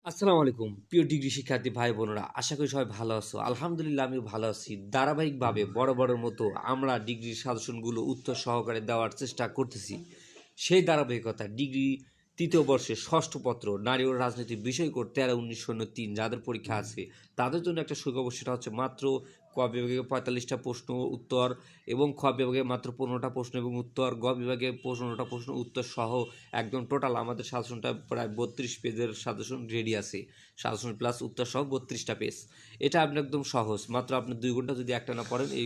আসসালামু আলাইকুম প্রিয় ডিগ্রি শিক্ষার্থী ভাই বোনেরা, আশা করি সবাই ভালো আছো। আলহামদুলিল্লাহ আমিও ভালো আছি। ধারাবাহিকভাবে বড় মতো আমরা ডিগ্রির সাজেশনগুলো উত্তর সহকারে দেওয়ার চেষ্টা করতেছি। সেই ধারাবাহিকতা ডিগ্রি তৃতীয় বর্ষের ষষ্ঠ পত্র নারী ও রাজনীতি বিষয় কোড 13-19-03 যাদের পরীক্ষা আছে তাদের জন্য একটা সুখবর, সেটা হচ্ছে মাত্র ক বিভাগে 45টা প্রশ্ন উত্তর এবং খ বিভাগে মাত্র 15টা প্রশ্ন এবং উত্তর, গ বিভাগে 15টা প্রশ্ন উত্তর সহ একদম টোটাল আমাদের সাজেশনটা প্রায় 32 পেজের সাজেশন রেডি আছে। সাজেশন প্লাস উত্তর সহ 32টা পেজ। এটা আপনি একদম সহজ, মাত্র আপনি 2 ঘন্টা যদি একটা না পড়েন এই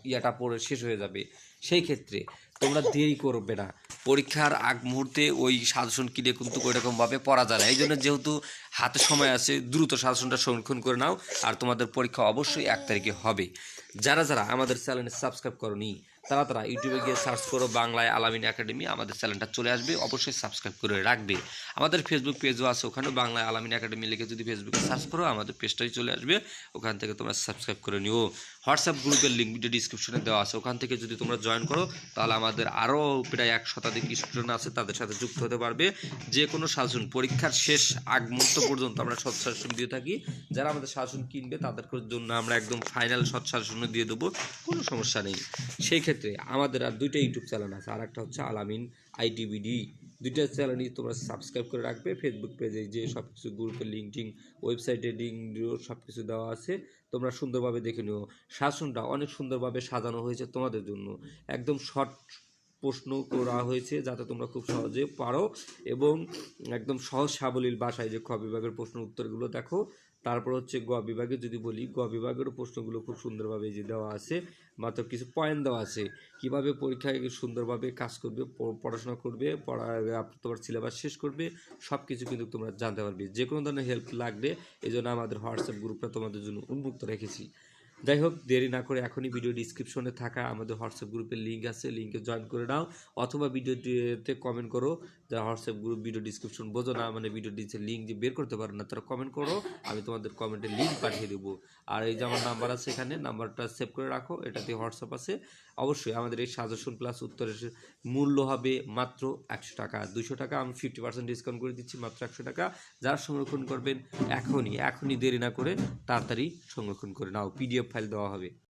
ইয়াটা পড়ে শেষ হয়ে যাবে। সেই ক্ষেত্রে তোমরা দেরি করবে না, পরীক্ষার আগ মুহূর্তে ওই সাজেশন কিনে কিন্তু ওইরকমভাবে পড়া যায় না। এই জন্য যেহেতু হাতে সময় আছে দ্রুত সাজেশনটা সংরক্ষণ করে নাও, আর তোমাদের পরীক্ষা অবশ্যই 1 তারিখে হবে। যারা আমাদের চ্যানেলে সাবস্ক্রাইব করনি তারা ইউটিউবে গিয়ে সার্চ করো বাংলায় আলামিন একাডেমি, আমাদের চ্যানেলটা চলে আসবে, অবশ্যই সাবস্ক্রাইব করে রাখবে। আমাদের ফেসবুক পেজও আছে, ওখানে বাংলায় আলামিন একাডেমি লিখে যদি ফেসবুকে সার্চ করো আমাদের পেজটাই চলে আসবে, ওখান থেকে তোমরা সাবস্ক্রাইব করে নিও। হোয়াটসঅ্যাপ গ্রুপের লিঙ্ক ভিডিও ডিসক্রিপশনে দেওয়া আছে, ওখান থেকে যদি তোমরা জয়েন করো তাহলে আমাদের আরও প্রায় 1 শতাধিক স্টুডেন্ট আছে, তাদের সাথে যুক্ত হতে পারবে। যে কোনো সাজেশন পরীক্ষার শেষ আগ মুহূর্ত পর্যন্ত আমরা সৎ সাজেশন দিয়ে থাকি। যারা আমাদের সাজেশন কিনবে তাদের জন্য আমরা একদম ফাইনাল সৎ সাজেশন দিয়ে দেবো, কোনো সমস্যা নেই। সেই ক্ষেত্রে আমাদের আর 2টা ইউটিউব চ্যানেল আছে, আর একটা হচ্ছে আলামিন আইটিবিডি। 2টা চ্যানেলই তোমরা সাবস্ক্রাইব করে রাখবে। ফেসবুক পেজে যে সব কিছু গ্রুপের লিঙ্ক টিঙ্ক, ওয়েবসাইটের লিঙ্ক সব কিছু দেওয়া আছে, তোমরা সুন্দরভাবে দেখে নিও। শাসনটা অনেক সুন্দরভাবে সাজানো হয়েছে তোমাদের জন্য, একদম শর্ট প্রশ্ন করা হয়েছে যাতে তোমরা খুব সহজে পারো এবং একদম সহজ সাবলীল ভাষায়। যে খ বিভাগের প্রশ্ন উত্তরগুলো দেখো, তারপর হচ্ছে গ বিভাগে যদি বলি, গ বিভাগের প্রশ্নগুলো খুব সুন্দরভাবে যে দেওয়া আছে, মাত্র কিছু পয়েন্ট দেওয়া আছে কিভাবে পরীক্ষায় সুন্দরভাবে কাজ করবে, পড়াশোনা করবে, তোমার সিলেবাস শেষ করবে, সব কিছু কিন্তু তোমরা জানতে পারবে। যে কোনো ধরনের হেল্প লাগবে এই জন্য আমাদের হোয়াটসঅ্যাপ গ্রুপটা তোমাদের জন্য উন্মুক্ত রেখেছি। যাই হোক, দেরি না করে এখনই ভিডিও ডিসক্রিপশনে থাকা আমাদের হোয়াটসঅ্যাপ গ্রুপের লিঙ্ক আছে, লিঙ্কে জয়েন করে নাও, অথবা ভিডিওতে কমেন্ট করো। যারা হোয়াটসঅ্যাপ গ্রুপ ভিডিও ডিসক্রিপশন বোঝো না, মানে ভিডিও ডিসের লিঙ্ক যে বের করতে পারো না, তারা কমেন্ট করো, আমি তোমাদের কমেন্টের লিঙ্ক পাঠিয়ে দেবো। আর এই যে আমার নাম্বার আছে এখানে, নাম্বারটা সেভ করে রাখো, এটাতে হোয়াটসঅ্যাপ আছে। অবশ্যই আমাদের এই সাজেশন প্লাস উত্তরের মূল্য হবে মাত্র 100 টাকা। 200 টাকা আমি 50% ডিসকাউন্ট করে দিচ্ছি, মাত্র 100 টাকা। যারা সংরক্ষণ করবেন এখনই দেরি না করে তাড়াতাড়ি সংরক্ষণ করে নাও, পিডিএফ ফাইল দেওয়া হবে।